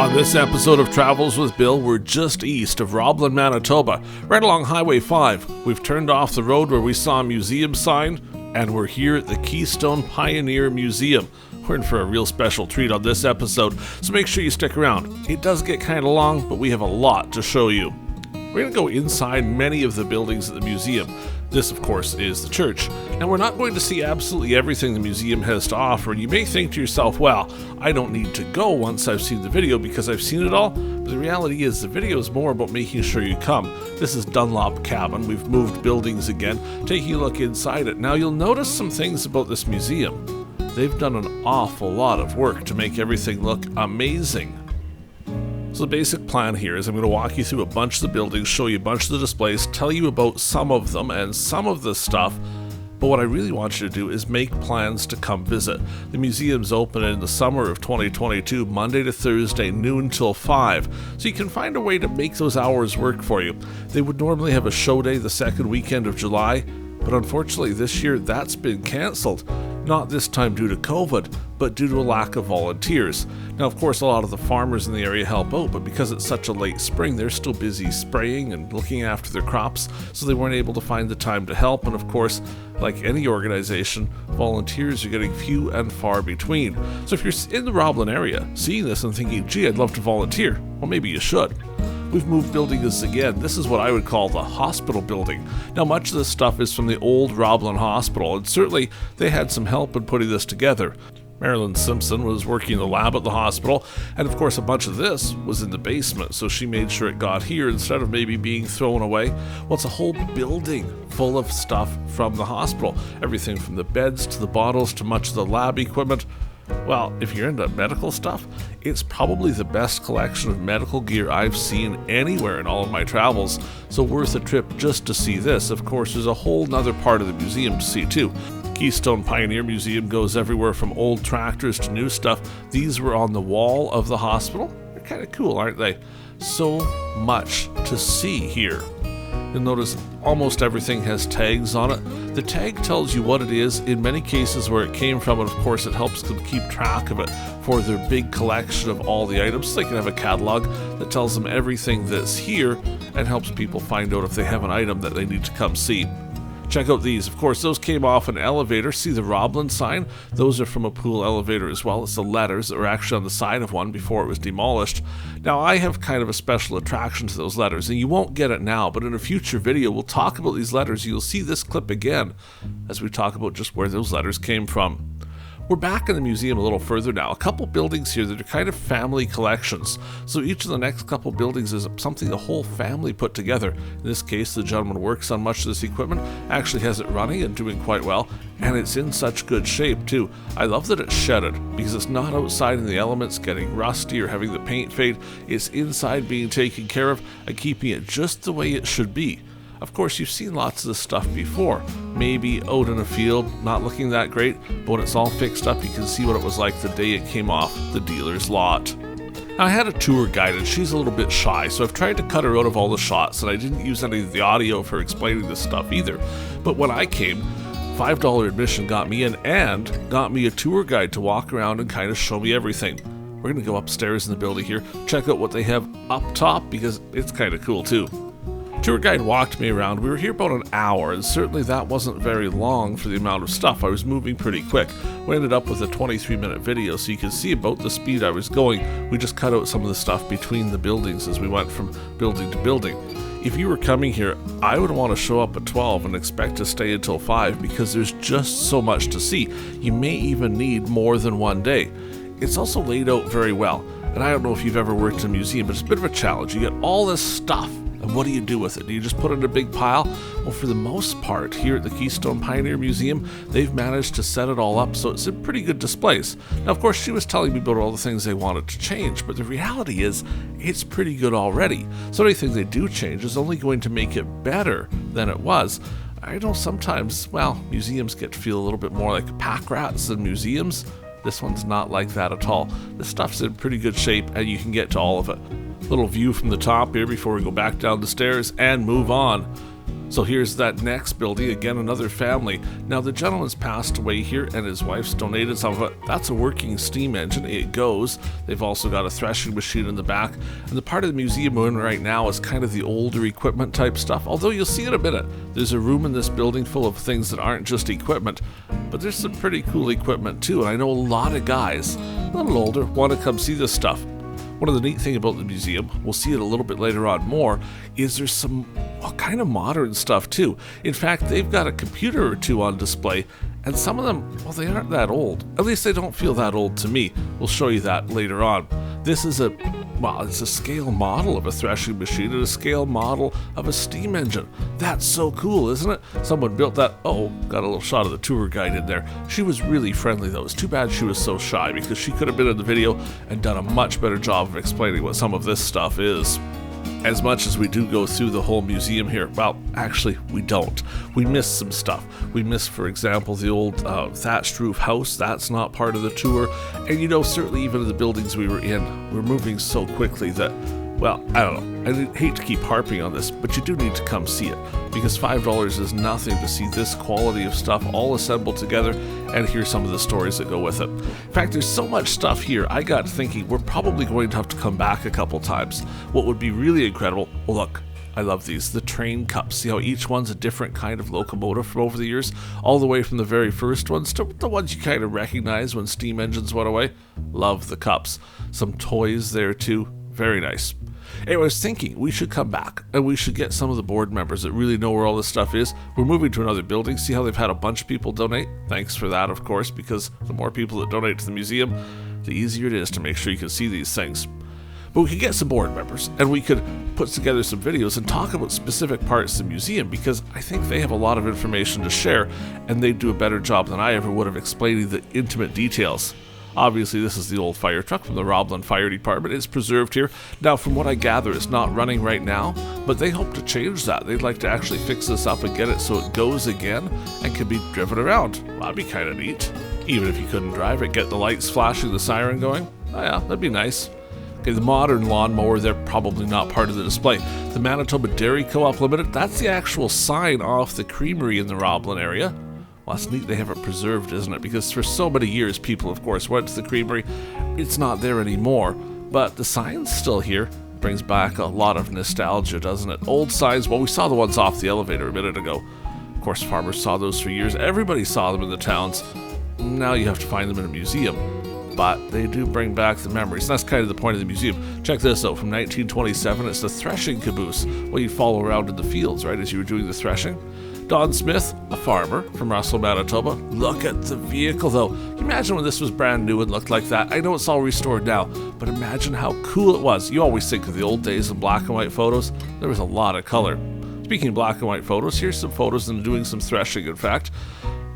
On this episode of Travels with Bill, we're just east of Roblin, Manitoba, right along Highway 5. We've turned off the road where we saw a museum sign, and we're here at the Keystone Pioneers Museum. We're in for a real special treat on this episode, so make sure you stick around. It does get kind of long, but we have a lot to show you. We're going to go inside many of the buildings at the museum. This, of course, is the church. Now, we're not going to see absolutely everything the museum has to offer, and you may think to yourself, well, I don't need to go once I've seen the video because I've seen it all. But the reality is the video is more about making sure you come. This is Dunlop Cabin. We've moved buildings again, taking a look inside it. Now, you'll notice some things about this museum. They've done an awful lot of work to make everything look amazing. So the basic plan here is I'm going to walk you through a bunch of the buildings, show you a bunch of the displays, tell you about some of them and some of the stuff, but what I really want you to do is make plans to come visit. The museum's open in the summer of 2022, Monday to Thursday, noon till 5, so you can find a way to make those hours work for you. They would normally have a show day the second weekend of July, but unfortunately this year that's been cancelled. Not this time due to COVID, but due to a lack of volunteers. Now, of course, a lot of the farmers in the area help out, but because it's such a late spring, they're still busy spraying and looking after their crops, so they weren't able to find the time to help. And of course, like any organization, volunteers are getting few and far between. So if you're in the Roblin area, seeing this and thinking, gee, I'd love to volunteer, well, maybe you should. We've moved buildings again. This is what I would call the hospital building. Now, much of this stuff is from the old Roblin Hospital, and certainly they had some help in putting this together. Marilyn Simpson was working in the lab at the hospital, and of course a bunch of this was in the basement, so she made sure it got here instead of maybe being thrown away. Well, it's a whole building full of stuff from the hospital. Everything from the beds to the bottles to much of the lab equipment. Well, if you're into medical stuff, it's probably the best collection of medical gear I've seen anywhere in all of my travels, so worth a trip just to see this. Of course, there's a whole nother part of the museum to see too. Keystone Pioneers Museum goes everywhere from old tractors to new stuff. These were on the wall of the hospital. They're kind of cool, aren't they? So much to see here. You'll notice almost everything has tags on it. The tag tells you what it is, in many cases where it came from, and of course it helps them keep track of it for their big collection of all the items. So they can have a catalog that tells them everything that's here and helps people find out if they have an item that they need to come see. Check out these. Of course, those came off an elevator. See the Roblin sign? Those are from a pool elevator as well. It's the letters that were actually on the side of one before it was demolished. Now, I have kind of a special attraction to those letters, and you won't get it now, but in a future video, we'll talk about these letters. You'll see this clip again as we talk about just where those letters came from. We're back in the museum a little further now. A couple buildings here that are kind of family collections. So each of the next couple buildings is something the whole family put together. In this case, the gentleman works on much of this equipment, actually has it running and doing quite well, and it's in such good shape too. I love that it's shedded because it's not outside in the elements getting rusty or having the paint fade. It's inside being taken care of and keeping it just the way it should be. Of course, you've seen lots of this stuff before, maybe out in a field, not looking that great, but when it's all fixed up, you can see what it was like the day it came off the dealer's lot. Now, I had a tour guide, and she's a little bit shy, so I've tried to cut her out of all the shots, and I didn't use any of the audio for explaining this stuff either. But when I came, $5 admission got me in and got me a tour guide to walk around and kind of show me everything. We're going to go upstairs in the building here, check out what they have up top, because it's kind of cool too. Tour guide walked me around. We were here about an hour, and certainly that wasn't very long for the amount of stuff. I was moving pretty quick. We ended up with a 23-minute video, so you can see about the speed I was going. We just cut out some of the stuff between the buildings as we went from building to building. If you were coming here, I would want to show up at 12 and expect to stay until 5 because there's just so much to see. You may even need more than one day. It's also laid out very well, and I don't know if you've ever worked in a museum, but it's a bit of a challenge. You get all this stuff. And what do you do with it? Do you just put it in a big pile? Well, for the most part, here at the Keystone Pioneers Museum, they've managed to set it all up so it's in pretty good displays. Now, of course, she was telling me about all the things they wanted to change, but the reality is, it's pretty good already. So anything they do change is only going to make it better than it was. I know sometimes, well, museums get to feel a little bit more like pack rats than museums. This one's not like that at all. This stuff's in pretty good shape, and you can get to all of it. Little view from the top here before we go back down the stairs and move on. So here's that next building, again another family. Now the gentleman's passed away here and his wife's donated some of it. That's a working steam engine, it goes. They've also got a threshing machine in the back. And the part of the museum we're in right now is kind of the older equipment type stuff, although you'll see in a minute. There's a room in this building full of things that aren't just equipment, but there's some pretty cool equipment too. And I know a lot of guys, a little older, want to come see this stuff. One of the neat things about the museum, we'll see it a little bit later on more, is there's some kind of modern stuff too. In fact, they've got a computer or two on display, and some of them, well, they aren't that old. At least they don't feel that old to me. We'll show you that later on. This is it's a scale model of a threshing machine and a scale model of a steam engine. That's so cool, isn't it? Someone built that. Oh, got a little shot of the tour guide in there. She was really friendly though. It's too bad she was so shy, because she could have been in the video and done a much better job of explaining what some of this stuff is. As much as we do go through the whole museum here, well, actually, we don't. We miss some stuff. We miss, for example, the old thatched roof house. That's not part of the tour. And, certainly even in the buildings we were in, we're moving so quickly that, well, I don't know. I hate to keep harping on this, but you do need to come see it, because $5 is nothing to see this quality of stuff all assembled together and hear some of the stories that go with it. In fact, there's so much stuff here, I got thinking we're probably going to have to come back a couple times. What would be really incredible, well, look, I love these, the train cups. See how each one's a different kind of locomotive from over the years, all the way from the very first ones to the ones you kind of recognize when steam engines went away. Love the cups. Some toys there too, very nice. Anyway, I was thinking we should come back and we should get some of the board members that really know where all this stuff is. We're moving to another building. See how they've had a bunch of people donate? Thanks for that, of course, because the more people that donate to the museum, the easier it is to make sure you can see these things. But we could get some board members and we could put together some videos and talk about specific parts of the museum, because I think they have a lot of information to share and they'd do a better job than I ever would of explaining the intimate details. Obviously, this is the old fire truck from the Roblin Fire Department. It's preserved here. Now, from what I gather, it's not running right now, but they hope to change that. They'd like to actually fix this up and get it so it goes again and can be driven around. Well, that'd be kind of neat. Even if you couldn't drive it, get the lights flashing, the siren going. Oh yeah, that'd be nice. Okay, the modern lawnmower, they're probably not part of the display. The Manitoba Dairy Co-op Limited, that's the actual sign off the creamery in the Roblin area. Well, that's neat they have it preserved, isn't it? Because for so many years, people, of course, went to the creamery. It's not there anymore, but the sign's still here. Brings back a lot of nostalgia, doesn't it? Old signs, well, we saw the ones off the elevator a minute ago. Of course, farmers saw those for years. Everybody saw them in the towns. Now you have to find them in a museum. But they do bring back the memories. And that's kind of the point of the museum. Check this out, from 1927, it's the threshing caboose. Well, you follow around in the fields, right, as you were doing the threshing. Don Smith, a farmer from Roblin, Manitoba. Look at the vehicle, though. Can you imagine when this was brand new and looked like that? I know it's all restored now, but imagine how cool it was. You always think of the old days in black and white photos. There was a lot of color. Speaking of black and white photos, here's some photos of them doing some threshing, in fact.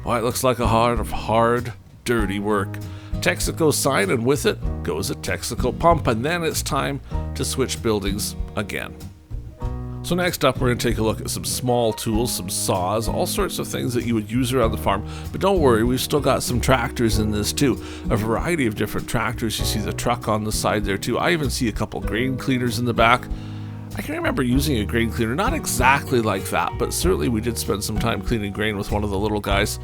Boy, it looks like a hard, dirty work. Texaco sign, and with it goes a Texaco pump, and then it's time to switch buildings again. So next up, we're going to take a look at some small tools, some saws, all sorts of things that you would use around the farm. But don't worry, we've still got some tractors in this too. A variety of different tractors. You see the truck on the side there too. I even see a couple grain cleaners in the back. I can remember using a grain cleaner, not exactly like that, but certainly we did spend some time cleaning grain with one of the little guys.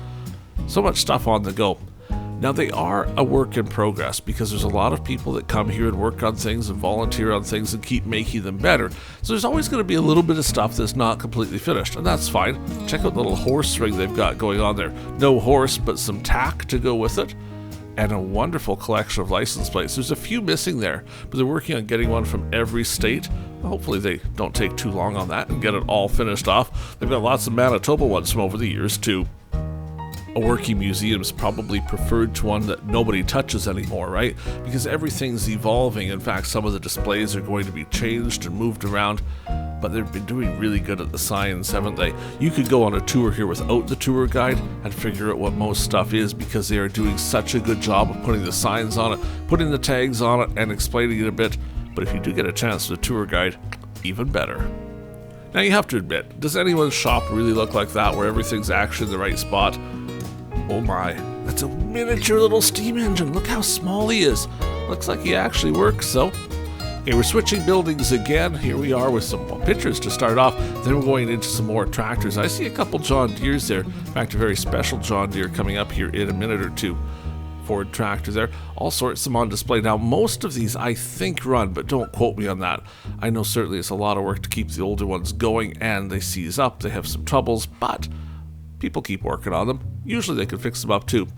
So much stuff on the go. Now, they are a work in progress because there's a lot of people that come here and work on things and volunteer on things and keep making them better. So there's always going to be a little bit of stuff that's not completely finished, and that's fine. Check out the little horse ring they've got going on there. No horse, but some tack to go with it, and a wonderful collection of license plates. There's a few missing there, but they're working on getting one from every state. Hopefully they don't take too long on that and get it all finished off. They've got lots of Manitoba ones from over the years, too. A working museum is probably preferred to one that nobody touches anymore, right? Because everything's evolving. In fact, some of the displays are going to be changed and moved around, but they've been doing really good at the signs, haven't they? You could go on a tour here without the tour guide and figure out what most stuff is, because they are doing such a good job of putting the signs on it, putting the tags on it, and explaining it a bit. But if you do get a chance with a tour guide, even better. Now, you have to admit, does anyone's shop really look like that, where everything's actually in the right spot? Oh my, that's a miniature little steam engine. Look how small he is. Looks like he actually works, though. Okay, we're switching buildings again. Here we are with some pictures to start off. Then we're going into some more tractors. I see a couple John Deeres there. In fact, a very special John Deere coming up here in a minute or two. Ford tractor there. All sorts of them on display. Now, most of these I think run, but don't quote me on that. I know certainly it's a lot of work to keep the older ones going, and they seize up. They have some troubles, but people keep working on them. Usually they can fix them up too.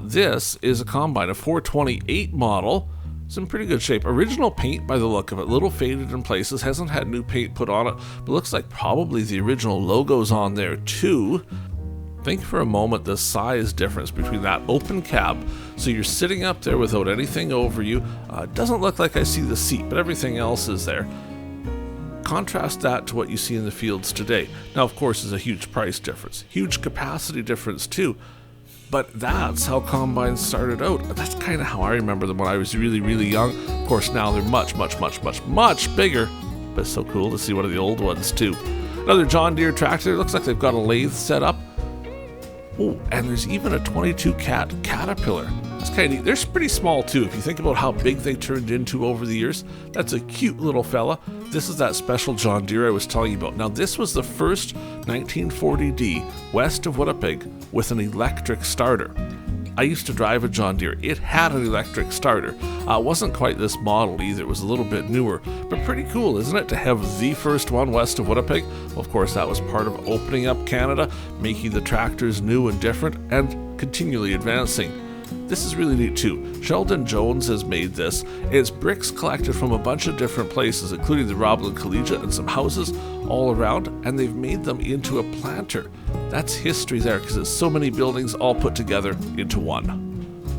This is a combine, a 428 model. It's in pretty good shape. Original paint by the look of it. Little faded in places. Hasn't had new paint put on it. But looks like probably the original logo's on there too. Think for a moment the size difference between that open cab. So you're sitting up there without anything over you. Doesn't look like I see the seat, but everything else is there. Contrast that to what you see in the fields today. Now, of course, there's a huge price difference. Huge capacity difference too. But that's how combines started out. That's kind of how I remember them when I was really, really young. Of course, now they're much, much, much, much, much bigger. But it's so cool to see one of the old ones, too. Another John Deere tractor. Looks like they've got a lathe set up. Oh, and there's even a 22 cat Caterpillar. That's kind of neat. They're pretty small, too. If you think about how big they turned into over the years, that's a cute little fella. This is that special John Deere I was telling you about. Now, this was the first 1940D west of Winnipeg with an electric starter. I used to drive a John Deere. It had an electric starter. It wasn't quite this model either. It was a little bit newer, but pretty cool, isn't it, to have the first one west of Winnipeg? Well, of course, that was part of opening up Canada, making the tractors new and different, and continually advancing. This is really neat too. Sheldon Jones has made this. It's bricks collected from a bunch of different places, including the Roblin Collegiate and some houses all around, and they've made them into a planter. That's history there, because it's so many buildings all put together into one.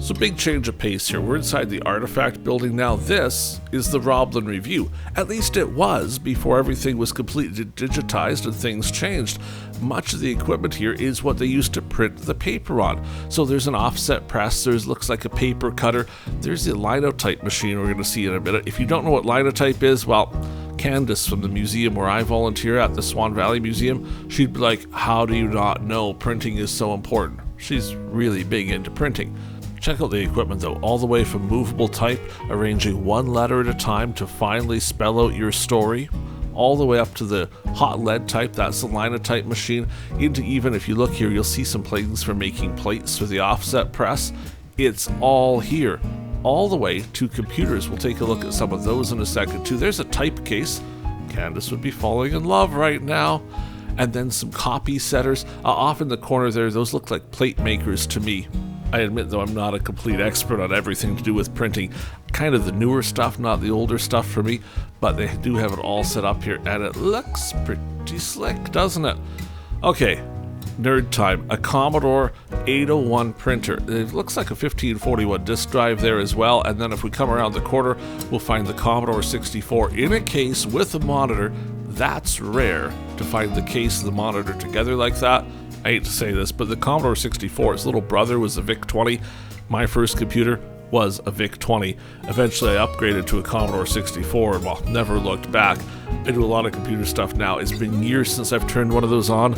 So big change of pace here. We're inside the Artifact building now. This is the Roblin Review. At least it was before everything was completely digitized and things changed. Much of the equipment here is what they used to print the paper on. So there's an offset press, looks like a paper cutter. There's the linotype machine we're going to see in a minute. If you don't know what linotype is, well, Candace from the museum where I volunteer at the Swan Valley Museum, she'd be like, how do you not know printing is so important? She's really big into printing. Check out the equipment though, all the way from movable type, arranging one letter at a time to finally spell out your story, all the way up to the hot lead type, that's the linotype machine, into even, if you look here, you'll see some plates for making plates for the offset press. It's all here, all the way to computers. We'll take a look at some of those in a second too. There's a type case. Candace would be falling in love right now. And then some copy setters. Off in the corner there, those look like plate makers to me. I admit, though, I'm not a complete expert on everything to do with printing. Kind of the newer stuff, not the older stuff for me, but they do have it all set up here, and it looks pretty slick, doesn't it? Okay, nerd time. A Commodore 801 printer. It looks like a 1541 disk drive there as well, and then if we come around the corner, we'll find the Commodore 64 in a case with a monitor. That's rare to find the case and the monitor together like that. I hate to say this, but the Commodore 64, its little brother was the VIC-20. My first computer was a VIC-20. Eventually I upgraded to a Commodore 64 and, well, never looked back. I do a lot of computer stuff now. It's been years since I've turned one of those on,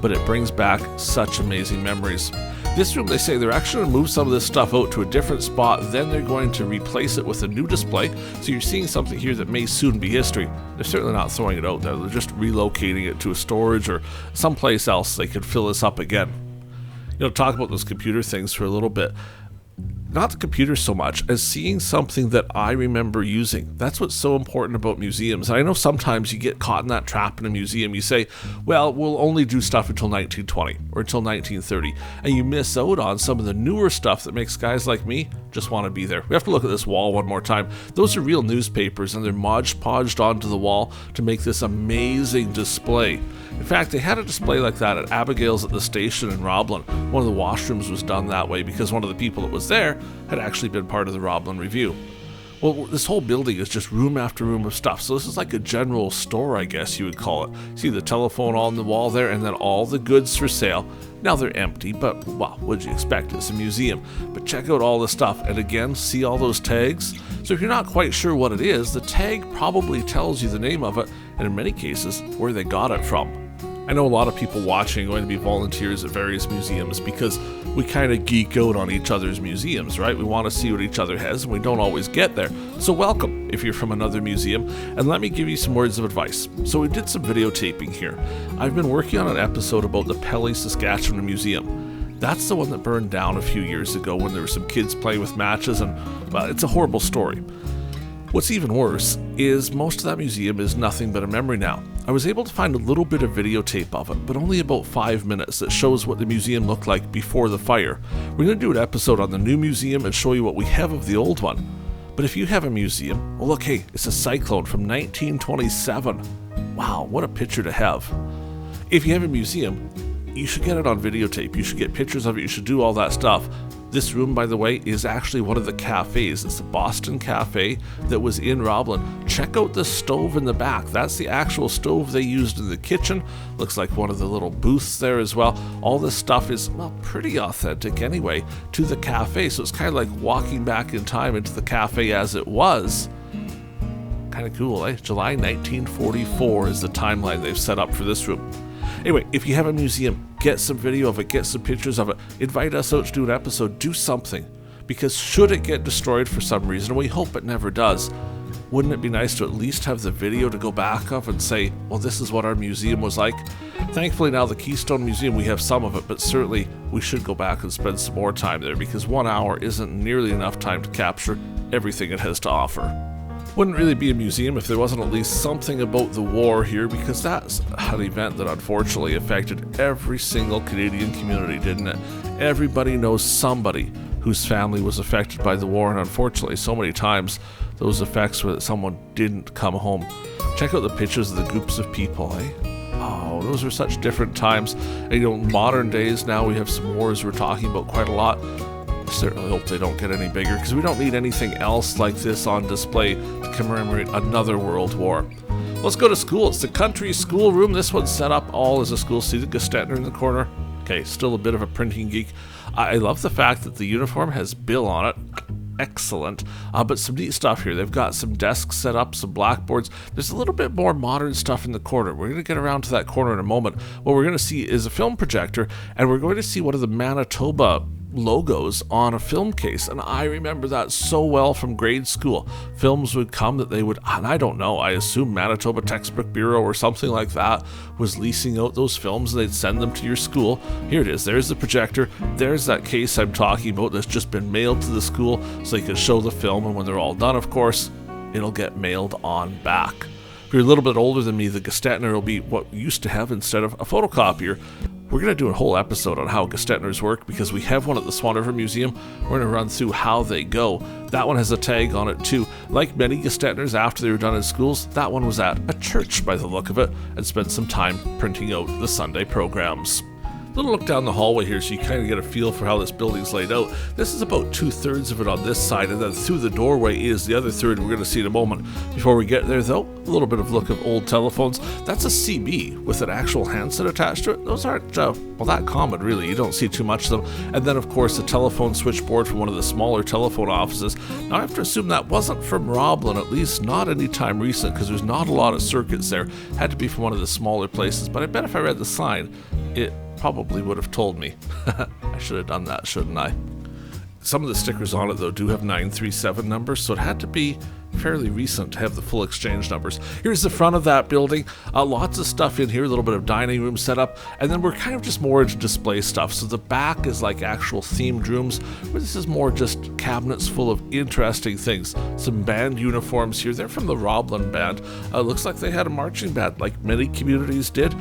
but it brings back such amazing memories. This room, they say they're actually going to move some of this stuff out to a different spot, then they're going to replace it with a new display. So you're seeing something here that may soon be history. They're certainly not throwing it out there. They're just relocating it to a storage or someplace else they could fill this up again. You know, talk about those computer things for a little bit. Not the computer so much as seeing something that I remember using. That's what's so important about museums. I know sometimes you get caught in that trap in a museum. You say, well, we'll only do stuff until 1920 or until 1930. And you miss out on some of the newer stuff that makes guys like me just want to be there. We have to look at this wall one more time. Those are real newspapers, and they're modge-podged onto the wall to make this amazing display. In fact, they had a display like that at Abigail's at the station in Roblin. One of the washrooms was done that way because one of the people that was there had actually been part of the Roblin Review. Well, this whole building is just room after room of stuff, so this is like a general store, I guess you would call it. See the telephone on the wall there, and then all the goods for sale. Now they're empty, but, well, what'd you expect? It's a museum. But check out all the stuff, and again, see all those tags? So if you're not quite sure what it is, the tag probably tells you the name of it, and in many cases, where they got it from. I know a lot of people watching are going to be volunteers at various museums because we kind of geek out on each other's museums, right? We want to see what each other has, and we don't always get there. So welcome if you're from another museum, and let me give you some words of advice. So we did some videotaping here. I've been working on an episode about the Pelly, Saskatchewan Museum. That's the one that burned down a few years ago when there were some kids playing with matches, and, well, it's a horrible story. What's even worse is most of that museum is nothing but a memory now. I was able to find a little bit of videotape of it, but only about 5 minutes that shows what the museum looked like before the fire. We're going to do an episode on the new museum and show you what we have of the old one. But if you have a museum, well look, hey, it's a cyclone from 1927. Wow, what a picture to have. If you have a museum, you should get it on videotape, you should get pictures of it, you should do all that stuff. This room, by the way, is actually one of the cafes. It's the Boston Cafe that was in Roblin. Check out the stove in the back. That's the actual stove they used in the kitchen. Looks like one of the little booths there as well. All this stuff is, well, pretty authentic anyway to the cafe. So it's kind of like walking back in time into the cafe as it was. Kind of cool, eh? July 1944 is the timeline they've set up for this room. Anyway, if you have a museum, get some video of it, get some pictures of it, invite us out to do an episode, do something. Because should it get destroyed for some reason, and we hope it never does, wouldn't it be nice to at least have the video to go back of and say, well, this is what our museum was like? Thankfully now the Keystone Museum, we have some of it, but certainly we should go back and spend some more time there because 1 hour isn't nearly enough time to capture everything it has to offer. Wouldn't really be a museum if there wasn't at least something about the war here, because that's an event that unfortunately affected every single Canadian community, didn't it? Everybody knows somebody whose family was affected by the war, and unfortunately so many times those effects were that someone didn't come home. Check out the pictures of the groups of people, eh? Oh, those are such different times. And, you know, modern days now we have some wars we're talking about quite a lot. I certainly hope they don't get any bigger, because we don't need anything else like this on display to commemorate another world war. Let's go to school. It's the country school room. This one's set up all as a school. See the Gestetner in the corner? Okay, still a bit of a printing geek. I love the fact that the uniform has Bill on it. Excellent. But some neat stuff here. They've got some desks set up, some blackboards. There's a little bit more modern stuff in the corner. We're going to get around to that corner in a moment. What we're going to see is a film projector, and we're going to see one of the Manitoba logos on a film case, and I remember that so well from grade school. Films would come that they would, and I don't know, I assume Manitoba Textbook Bureau or something like that was leasing out those films, and they'd send them to your school. Here it is, there's the projector, there's that case I'm talking about that's just been mailed to the school so they can show the film, and when they're all done, of course, it'll get mailed on back. If you're a little bit older than me, the Gestetner will be what we used to have instead of a photocopier. We're going to do a whole episode on how Gestetners work because we have one at the Swan River Museum. We're going to run through how they go. That one has a tag on it too. Like many Gestetners after they were done in schools, that one was at a church by the look of it and spent some time printing out the Sunday programs. Little look down the hallway here so you kind of get a feel for how this building's laid out. This is about 2/3 of it on this side, and then through the doorway is the other third we're going to see in a moment. Before we get there though, a little bit of look of old telephones. That's a CB with an actual handset attached to it. Those aren't, well, that common really. You don't see too much of them. And then of course a telephone switchboard from one of the smaller telephone offices. Now I have to assume that wasn't from Roblin, at least not any time recent, because there's not a lot of circuits there. Had to be from one of the smaller places, but I bet if I read the sign, it probably would have told me. I should have done that, shouldn't I? Some of the stickers on it, though, do have 937 numbers, so it had to be fairly recent to have the full exchange numbers. Here's the front of that building. Lots of stuff in here, a little bit of dining room set up, and then we're kind of just more into display stuff. So the back is like actual themed rooms, where this is more just cabinets full of interesting things. Some band uniforms here. They're from the Roblin band. Looks like they had a marching band, like many communities did.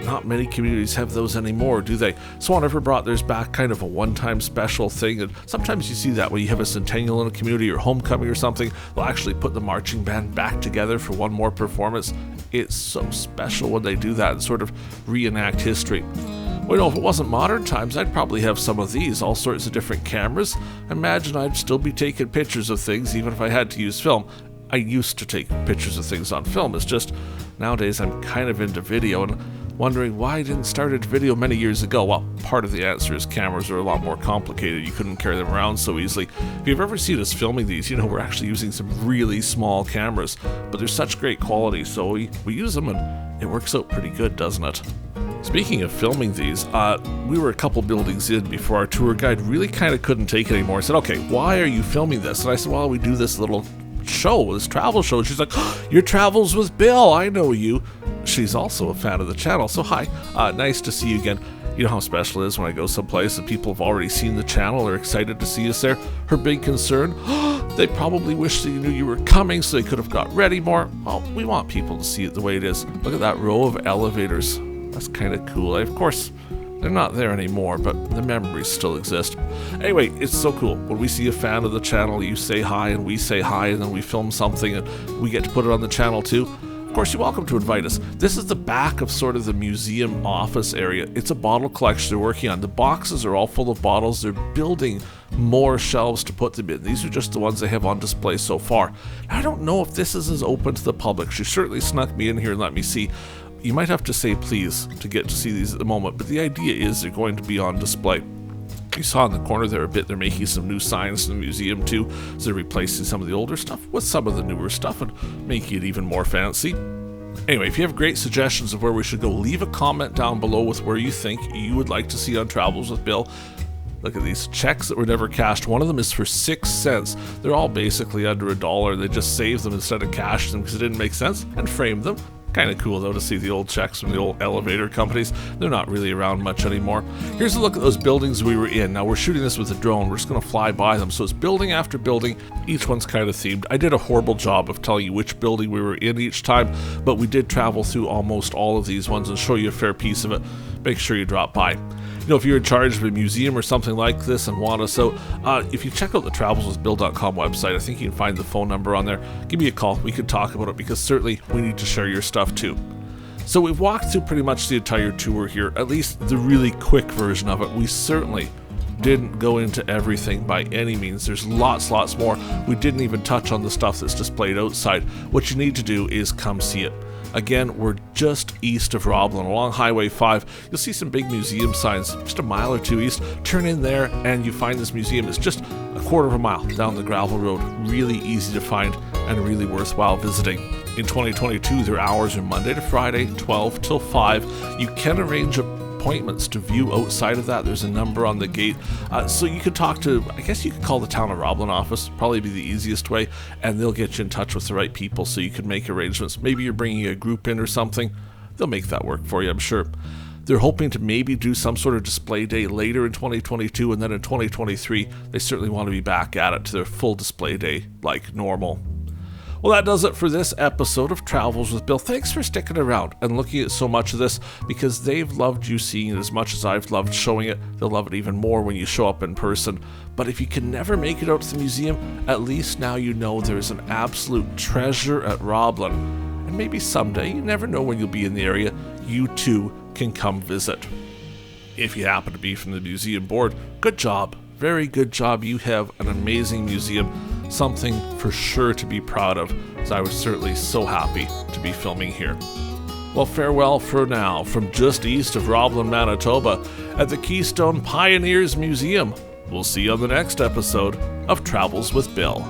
Not many communities have those anymore, do they? Swan River brought theirs back, kind of a one-time special thing, and sometimes you see that when you have a centennial in a community or homecoming or something, they'll actually put the marching band back together for one more performance. It's so special when they do that and sort of reenact history. Well, you know, if it wasn't modern times, I'd probably have some of these, all sorts of different cameras. Imagine I'd still be taking pictures of things even if I had to use film. I used to take pictures of things on film. It's just nowadays I'm kind of into video, and wondering why I didn't start a video many years ago. Well, part of the answer is cameras are a lot more complicated. You couldn't carry them around so easily. If you've ever seen us filming these, you know we're actually using some really small cameras, but they're such great quality, so we use them and it works out pretty good, doesn't it? Speaking of filming these, we were a couple buildings in before our tour guide really kind of couldn't take it anymore. I said, okay, why are you filming this? And I said, well, we do this little show, this travel show. She's like, oh, your travels with Bill, I know you. She's also a fan of the channel, so hi, nice to see you again. You know how special it is when I go someplace and people have already seen the channel, are excited to see us there. Her big concern, they probably wish they knew you were coming so they could have got ready more. Well, we want people to see it the way it is. Look at that row of elevators. That's kind of cool. Of course, they're not there anymore, but the memories still exist. Anyway, it's so cool. When we see a fan of the channel, you say hi and we say hi, and then we film something and we get to put it on the channel too. Of course, you're welcome to invite us. This is the back of sort of the museum office area. It's a bottle collection they're working on. The boxes are all full of bottles. They're building more shelves to put them in. These are just the ones they have on display so far. I don't know if this is as open to the public. She certainly snuck me in here and let me see. You might have to say please to get to see these at the moment, but the idea is they're going to be on display. You saw in the corner there a bit, they're making some new signs in the museum too, so they're replacing some of the older stuff with some of the newer stuff and making it even more fancy. Anyway, if you have great suggestions of where we should go, leave a comment down below with where you think you would like to see on Travels with Bill. Look at these checks that were never cashed. One of them is for 6 cents. They're all basically under $1. They just saved them instead of cashed them because it didn't make sense and framed them. Kind of cool though to see the old checks from the old elevator companies. They're not really around much anymore. Here's a look at those buildings we were in. Now we're shooting this with a drone. We're just going to fly by them. So it's building after building. Each one's kind of themed. I did a horrible job of telling you which building we were in each time, but we did travel through almost all of these ones and show you a fair piece of it. Make sure you drop by. You know, if you're in charge of a museum or something like this and want us out, if you check out the travelswithbill.com website, I think you can find the phone number on there. Give me a call. We could talk about it because certainly we need to share your stuff too. So we've walked through pretty much the entire tour here, at least the really quick version of it. We certainly didn't go into everything by any means. There's lots more. We didn't even touch on the stuff that's displayed outside. What you need to do is come see it. Again, we're just east of Roblin, along Highway 5. You'll see some big museum signs just a mile or two east. Turn in there and you find this museum. It's just a quarter of a mile down the gravel road. Really easy to find and really worthwhile visiting. In 2022, their hours are Monday to Friday, 12 till 5. You can arrange appointments to view outside of that. There's a number on the gate, so you could talk to, I guess you could call the Town of Roblin office, probably be the easiest way, and they'll get you in touch with the right people so you can make arrangements. Maybe you're bringing a group in or something. They'll make that work for you, I'm sure. They're hoping to maybe do some sort of display day later in 2022, and then in 2023 they certainly want to be back at it to their full display day like normal. Well, that does it for this episode of Travels with Bill. Thanks for sticking around and looking at so much of this, because they've loved you seeing it as much as I've loved showing it. They'll love it even more when you show up in person. But if you can never make it out to the museum, at least now you know there's an absolute treasure at Roblin. And maybe someday, you never know when you'll be in the area, you too can come visit. If you happen to be from the museum board, good job. Very good job. You have an amazing museum. Something for sure to be proud of, as I was certainly so happy to be filming here. Well, farewell for now from just east of Roblin, Manitoba at the Keystone Pioneers Museum. We'll see you on the next episode of Travels with Bill.